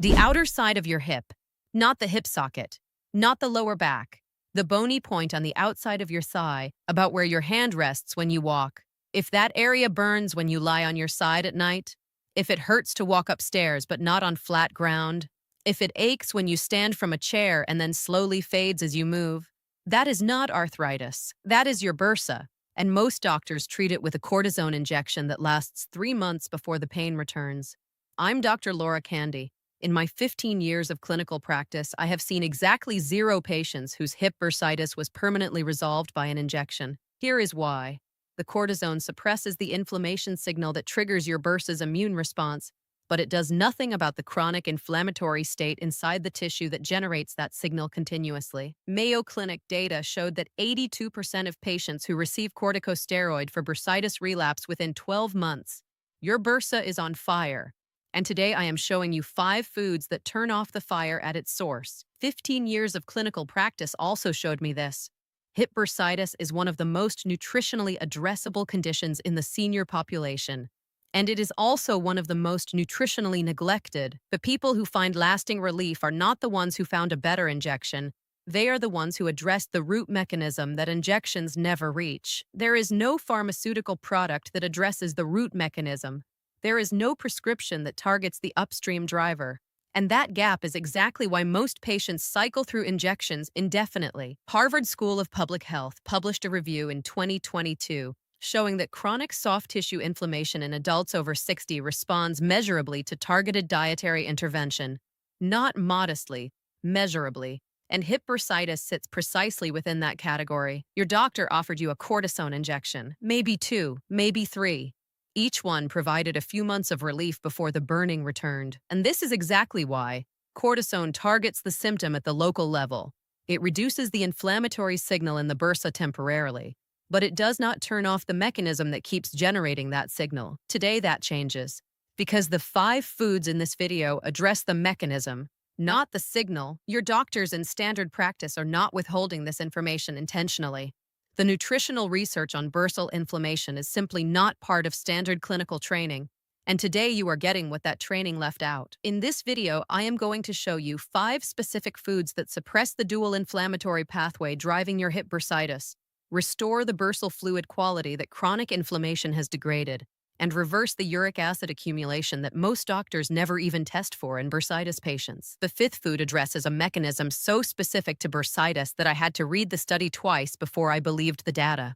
The outer side of your hip, not the hip socket, not the lower back, the bony point on the outside of your thigh, about where your hand rests when you walk. If that area burns when you lie on your side at night, if it hurts to walk upstairs but not on flat ground, if it aches when you stand from a chair and then slowly fades as you move, that is not arthritis. That is your bursa, and most doctors treat it with a cortisone injection that lasts 3 months before the pain returns. I'm Dr. Laura Candy. In my 15 years of clinical practice, I have seen exactly 0 patients whose hip bursitis was permanently resolved by an injection. Here is why. The cortisone suppresses the inflammation signal that triggers your bursa's immune response, but it does nothing about the chronic inflammatory state inside the tissue that generates that signal continuously. Mayo Clinic data showed that 82% of patients who receive corticosteroid for bursitis relapse within 12 months. Your bursa is on fire. And today I am showing you 5 foods that turn off the fire at its source. 15 years of clinical practice also showed me this. Hip bursitis is one of the most nutritionally addressable conditions in the senior population. And it is also one of the most nutritionally neglected. The people who find lasting relief are not the ones who found a better injection. They are the ones who addressed the root mechanism that injections never reach. There is no pharmaceutical product that addresses the root mechanism. There is no prescription that targets the upstream driver. And that gap is exactly why most patients cycle through injections indefinitely. Harvard School of Public Health published a review in 2022 showing that chronic soft tissue inflammation in adults over 60 responds measurably to targeted dietary intervention. Not modestly, measurably. And hip bursitis sits precisely within that category. Your doctor offered you a cortisone injection, maybe 2, maybe 3. Each one provided a few months of relief before the burning returned. And this is exactly why. Cortisone targets the symptom at the local level. It reduces the inflammatory signal in the bursa temporarily, but it does not turn off the mechanism that keeps generating that signal. Today that changes, because the 5 foods in this video address the mechanism, not the signal. Your doctors in standard practice are not withholding this information intentionally. The nutritional research on bursal inflammation is simply not part of standard clinical training, and today you are getting what that training left out. In this video, I am going to show you 5 specific foods that suppress the dual inflammatory pathway driving your hip bursitis, restore the bursal fluid quality that chronic inflammation has degraded, and reverse the uric acid accumulation that most doctors never even test for in bursitis patients. The 5th food addresses a mechanism so specific to bursitis that I had to read the study twice before I believed the data.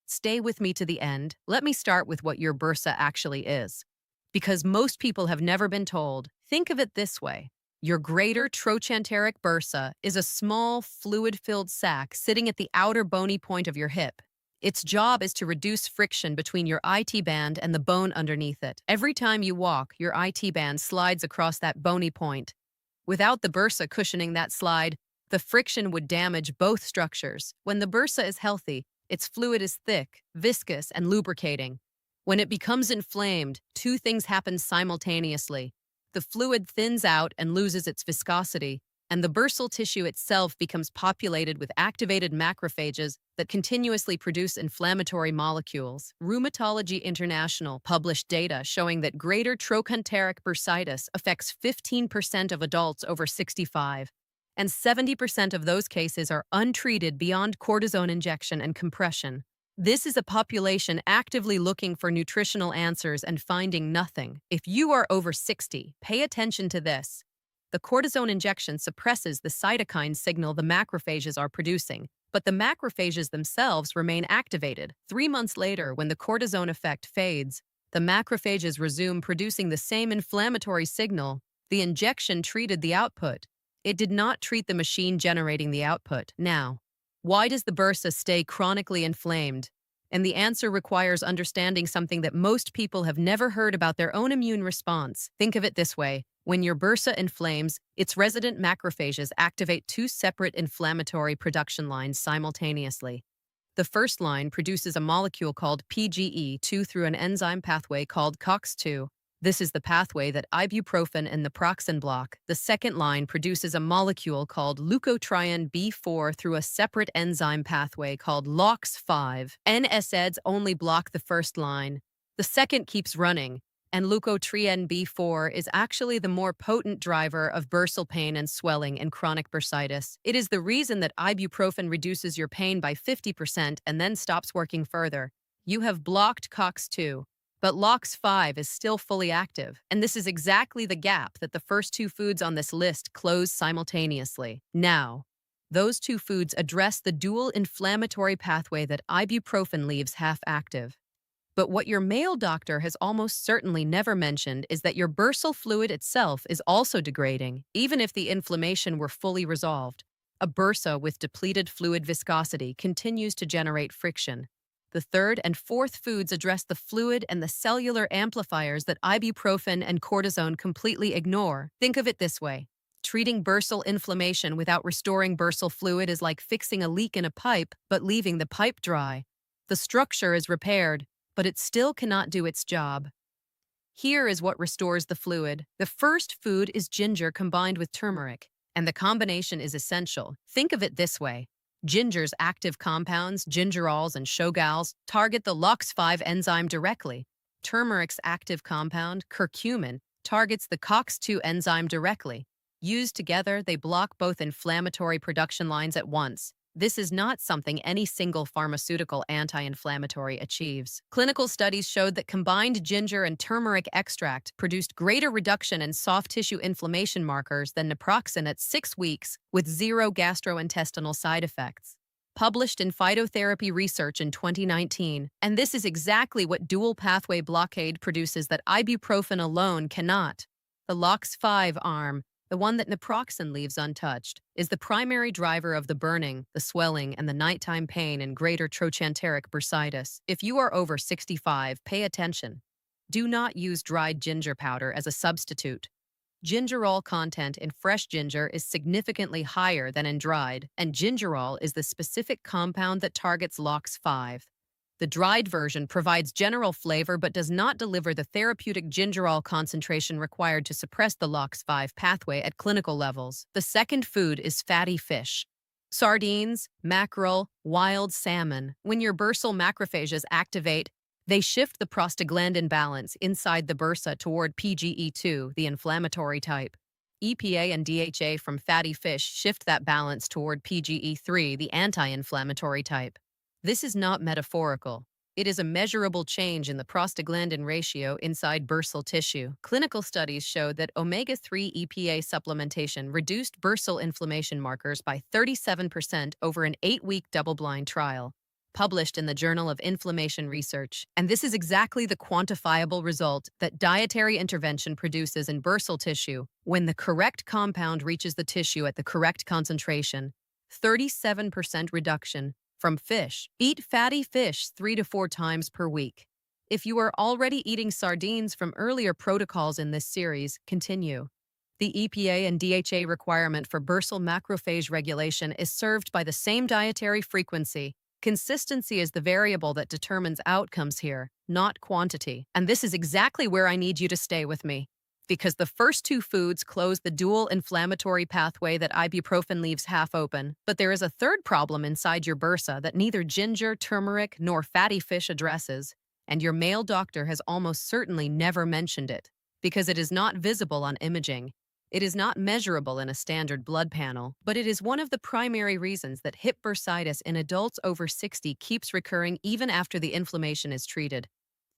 Stay with me to the end. Let me start with what your bursa actually is. Because most people have never been told, think of it this way. Your greater trochanteric bursa is a small, fluid-filled sac sitting at the outer bony point of your hip. Its job is to reduce friction between your IT band and the bone underneath it. Every time you walk, your IT band slides across that bony point. Without the bursa cushioning that slide, the friction would damage both structures. When the bursa is healthy, its fluid is thick, viscous, and lubricating. When it becomes inflamed, 2 things happen simultaneously. The fluid thins out and loses its viscosity, and the bursal tissue itself becomes populated with activated macrophages that continuously produce inflammatory molecules. Rheumatology International published data showing that greater trochanteric bursitis affects 15% of adults over 65, and 70% of those cases are untreated beyond cortisone injection and compression. This is a population actively looking for nutritional answers and finding nothing. If you are over 60, pay attention to this. The cortisone injection suppresses the cytokine signal the macrophages are producing, but the macrophages themselves remain activated. 3 months later, when the cortisone effect fades, the macrophages resume producing the same inflammatory signal. The injection treated the output. It did not treat the machine generating the output. Now, why does the bursa stay chronically inflamed? And the answer requires understanding something that most people have never heard about their own immune response. Think of it this way. When your bursa inflames, its resident macrophages activate 2 separate inflammatory production lines simultaneously. The first line produces a molecule called PGE2 through an enzyme pathway called COX-2. This is the pathway that ibuprofen and naproxen block. The second line produces a molecule called leukotriene B4 through a separate enzyme pathway called LOX5. NSAIDs only block the first line. The second keeps running, and leukotriene B4 is actually the more potent driver of bursal pain and swelling in chronic bursitis. It is the reason that ibuprofen reduces your pain by 50% and then stops working further. You have blocked COX-2, but LOX5 is still fully active, and this is exactly the gap that the first two foods on this list close simultaneously. Now, those two foods address the dual inflammatory pathway that ibuprofen leaves half-active. But what your male doctor has almost certainly never mentioned is that your bursal fluid itself is also degrading, even if the inflammation were fully resolved. A bursa with depleted fluid viscosity continues to generate friction. The third and fourth foods address the fluid and the cellular amplifiers that ibuprofen and cortisone completely ignore. Think of it this way. Treating bursal inflammation without restoring bursal fluid is like fixing a leak in a pipe but leaving the pipe dry. The structure is repaired, but it still cannot do its job. Here is what restores the fluid. The first food is ginger combined with turmeric, and the combination is essential. Think of it this way. Ginger's active compounds, gingerols and shogals, target the LOX5 enzyme directly. Turmeric's active compound, curcumin, targets the COX-2 enzyme directly. Used together, they block both inflammatory production lines at once. This is not something any single pharmaceutical anti-inflammatory achieves. Clinical studies showed that combined ginger and turmeric extract produced greater reduction in soft tissue inflammation markers than naproxen at 6 weeks, with zero gastrointestinal side effects. Published in Phytotherapy Research in 2019, and this is exactly what dual pathway blockade produces that ibuprofen alone cannot. The LOX5 arm, the one that naproxen leaves untouched, is the primary driver of the burning, the swelling, and the nighttime pain in greater trochanteric bursitis. If you are over 65, pay attention. Do not use dried ginger powder as a substitute. Gingerol content in fresh ginger is significantly higher than in dried, and gingerol is the specific compound that targets LOX5. The dried version provides general flavor but does not deliver the therapeutic gingerol concentration required to suppress the LOX5 pathway at clinical levels. The second food is fatty fish. Sardines, mackerel, wild salmon. When your bursal macrophages activate, they shift the prostaglandin balance inside the bursa toward PGE2, the inflammatory type. EPA and DHA from fatty fish shift that balance toward PGE3, the anti-inflammatory type. This is not metaphorical. It is a measurable change in the prostaglandin ratio inside bursal tissue. Clinical studies showed that omega-3 EPA supplementation reduced bursal inflammation markers by 37% over an 8-week double-blind trial, published in the Journal of Inflammation Research. And this is exactly the quantifiable result that dietary intervention produces in bursal tissue when the correct compound reaches the tissue at the correct concentration. 37% reduction from fish. Eat fatty fish 3 to 4 times per week. If you are already eating sardines from earlier protocols in this series, continue. The EPA and DHA requirement for bursal macrophage regulation is served by the same dietary frequency. Consistency is the variable that determines outcomes here, not quantity. And this is exactly where I need you to stay with me. Because the first two foods close the dual inflammatory pathway that ibuprofen leaves half open. But there is a third problem inside your bursa that neither ginger, turmeric, nor fatty fish addresses, and your male doctor has almost certainly never mentioned it, because it is not visible on imaging. It is not measurable in a standard blood panel, but it is one of the primary reasons that hip bursitis in adults over 60 keeps recurring even after the inflammation is treated.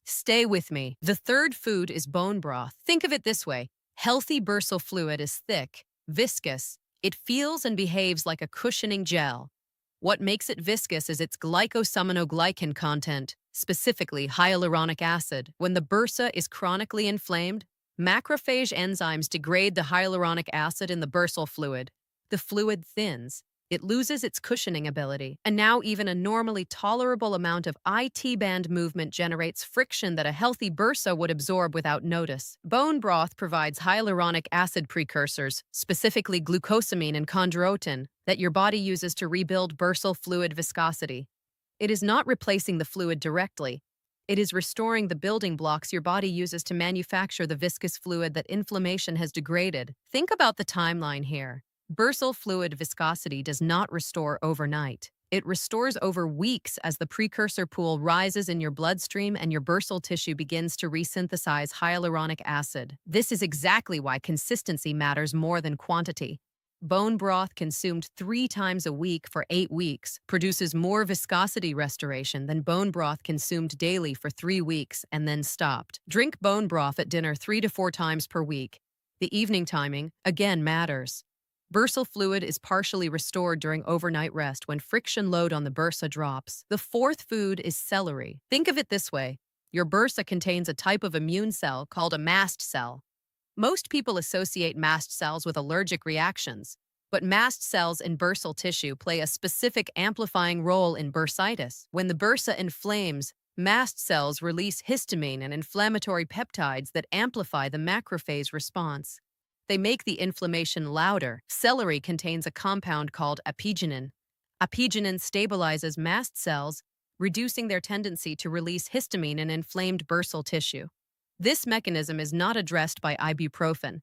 Stay with me. The third food is bone broth. Think of it this way. Healthy bursal fluid is thick, viscous. It feels and behaves like a cushioning gel. What makes it viscous is its glycosaminoglycan content, specifically hyaluronic acid. When the bursa is chronically inflamed, macrophage enzymes degrade the hyaluronic acid in the bursal fluid. The fluid thins. It loses its cushioning ability, and now even a normally tolerable amount of IT band movement generates friction that a healthy bursa would absorb without notice. Bone broth provides hyaluronic acid precursors, specifically glucosamine and chondroitin, that your body uses to rebuild bursal fluid viscosity. It is not replacing the fluid directly. It is restoring the building blocks your body uses to manufacture the viscous fluid that inflammation has degraded. Think about the timeline here. Bursal fluid viscosity does not restore overnight. It restores over weeks as the precursor pool rises in your bloodstream and your bursal tissue begins to resynthesize hyaluronic acid. This is exactly why consistency matters more than quantity. Bone broth consumed 3 times a week for 8 weeks produces more viscosity restoration than bone broth consumed daily for 3 weeks and then stopped. Drink bone broth at dinner 3 to 4 times per week. The evening timing, again, matters. Bursal fluid is partially restored during overnight rest when friction load on the bursa drops. The fourth food is celery. Think of it this way. Your bursa contains a type of immune cell called a mast cell. Most people associate mast cells with allergic reactions, but mast cells in bursal tissue play a specific amplifying role in bursitis. When the bursa inflames, mast cells release histamine and inflammatory peptides that amplify the macrophage response. They make the inflammation louder. Celery contains a compound called apigenin. Apigenin stabilizes mast cells, reducing their tendency to release histamine in inflamed bursal tissue. This mechanism is not addressed by ibuprofen.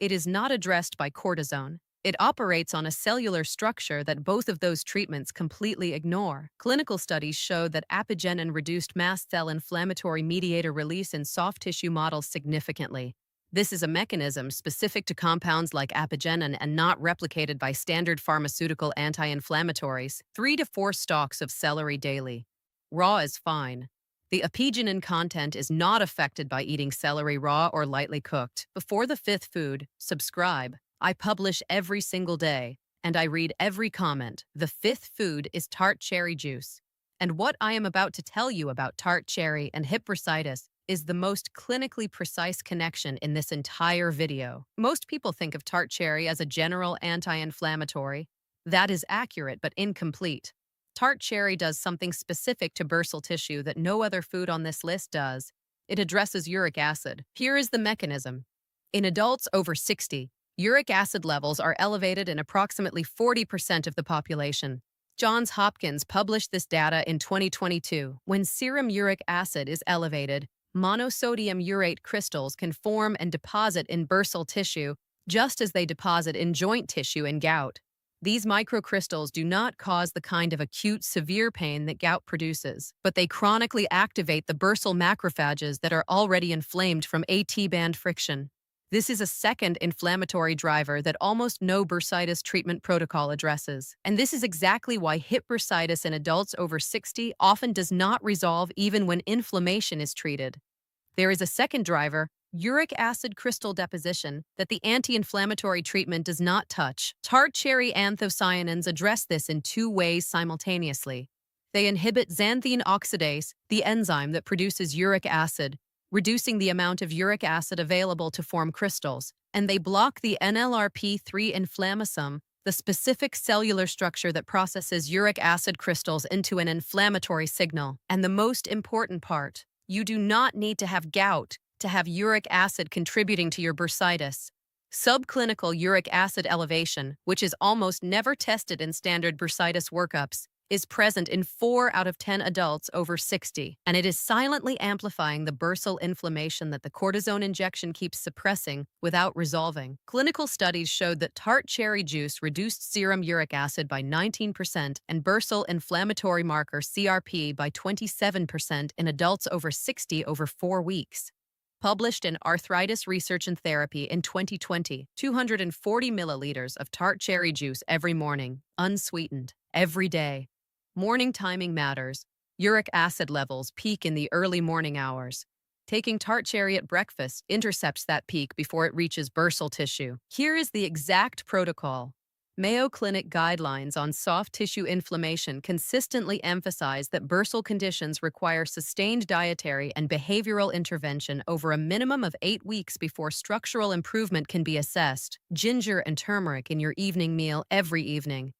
It is not addressed by cortisone. It operates on a cellular structure that both of those treatments completely ignore. Clinical studies show that apigenin reduced mast cell inflammatory mediator release in soft tissue models significantly. This is a mechanism specific to compounds like apigenin and not replicated by standard pharmaceutical anti-inflammatories. 3 to 4 stalks of celery daily. Raw is fine. The apigenin content is not affected by eating celery raw or lightly cooked. Before the fifth food, subscribe. I publish every single day, and I read every comment. The fifth food is tart cherry juice. And what I am about to tell you about tart cherry and hip bursitis is the most clinically precise connection in this entire video. Most people think of tart cherry as a general anti-inflammatory. That is accurate but incomplete. Tart cherry does something specific to bursal tissue that no other food on this list does. It addresses uric acid. Here is the mechanism. In adults over 60, uric acid levels are elevated in approximately 40% of the population. Johns Hopkins published this data in 2022. When serum uric acid is elevated, monosodium urate crystals can form and deposit in bursal tissue, just as they deposit in joint tissue in gout. These microcrystals do not cause the kind of acute, severe pain that gout produces, but they chronically activate the bursal macrophages that are already inflamed from AT-band friction. This is a second inflammatory driver that almost no bursitis treatment protocol addresses. And this is exactly why hip bursitis in adults over 60 often does not resolve even when inflammation is treated. There is a second driver, uric acid crystal deposition, that the anti-inflammatory treatment does not touch. Tart cherry anthocyanins address this in 2 ways simultaneously. They inhibit xanthine oxidase, the enzyme that produces uric acid, reducing the amount of uric acid available to form crystals, and they block the NLRP3 inflammasome, the specific cellular structure that processes uric acid crystals into an inflammatory signal. And the most important part, you do not need to have gout to have uric acid contributing to your bursitis. Subclinical uric acid elevation, which is almost never tested in standard bursitis workups, is present in 4 out of 10 adults over 60, and it is silently amplifying the bursal inflammation that the cortisone injection keeps suppressing without resolving. Clinical studies showed that tart cherry juice reduced serum uric acid by 19% and bursal inflammatory marker CRP by 27% in adults over 60 over 4 weeks. Published in Arthritis Research and Therapy in 2020, 240 milliliters of tart cherry juice every morning, unsweetened, every day. Morning timing matters. Uric acid levels peak in the early morning hours. Taking tart cherry at breakfast intercepts that peak before it reaches bursal tissue. Here is the exact protocol. Mayo Clinic guidelines on soft tissue inflammation consistently emphasize that bursal conditions require sustained dietary and behavioral intervention over a minimum of 8 weeks before structural improvement can be assessed. Ginger and turmeric in your evening meal every evening.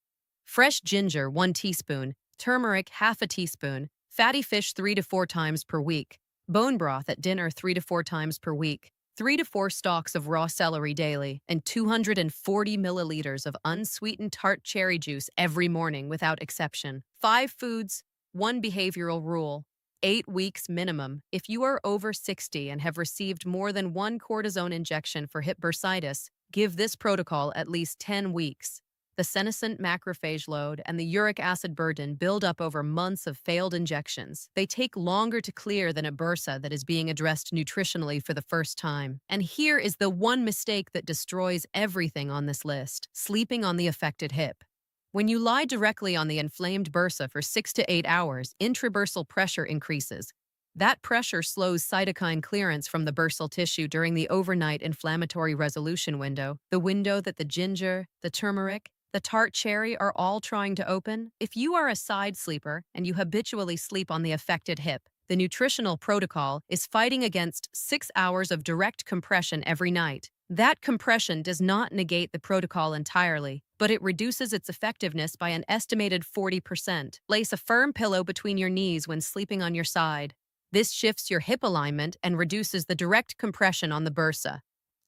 Fresh ginger 1 teaspoon, turmeric half a teaspoon, fatty fish 3 to 4 times per week, bone broth at dinner 3 to 4 times per week, 3 to 4 stalks of raw celery daily, and 240 milliliters of unsweetened tart cherry juice every morning without exception. 5 foods, 1 behavioral rule, 8 weeks minimum. If you are over 60 and have received more than 1 cortisone injection for hip bursitis, give this protocol at least 10 weeks. The senescent macrophage load and the uric acid burden build up over months of failed injections. They take longer to clear than a bursa that is being addressed nutritionally for the first time. And here is the one mistake that destroys everything on this list: sleeping on the affected hip. When you lie directly on the inflamed bursa for 6 to 8 hours, intrabursal pressure increases. That pressure slows cytokine clearance from the bursal tissue during the overnight inflammatory resolution window, the window that the ginger, the turmeric, the tart cherry are all trying to open. If you are a side sleeper and you habitually sleep on the affected hip, the nutritional protocol is fighting against 6 hours of direct compression every night. That compression does not negate the protocol entirely, but it reduces its effectiveness by an estimated 40%. Place a firm pillow between your knees when sleeping on your side. This shifts your hip alignment and reduces the direct compression on the bursa.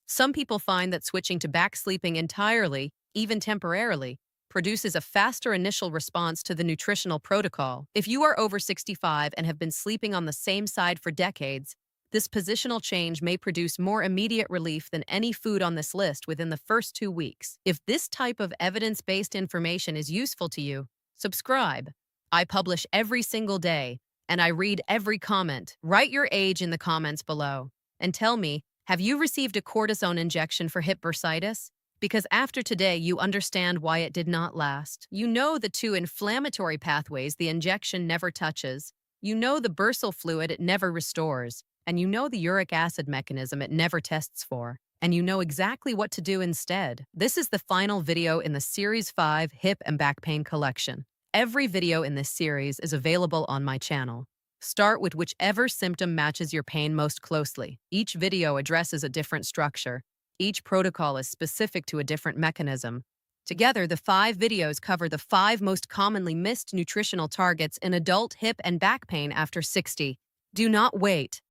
Some people find that switching to back sleeping entirely, even temporarily, produces a faster initial response to the nutritional protocol. If you are over 65 and have been sleeping on the same side for decades, this positional change may produce more immediate relief than any food on this list within the first 2 weeks. If this type of evidence-based information is useful to you, subscribe. I publish every single day, and I read every comment. Write your age in the comments below, and tell me, have you received a cortisone injection for hip bursitis? Because after today, you understand why it did not last. You know the 2 inflammatory pathways the injection never touches. You know the bursal fluid it never restores. And you know the uric acid mechanism it never tests for. And you know exactly what to do instead. This is the final video in the Series 5 Hip and Back Pain Collection. Every video in this series is available on my channel. Start with whichever symptom matches your pain most closely. Each video addresses a different structure. Each protocol is specific to a different mechanism. Together, the 5 videos cover the 5 most commonly missed nutritional targets in adult hip and back pain after 60. Do not wait.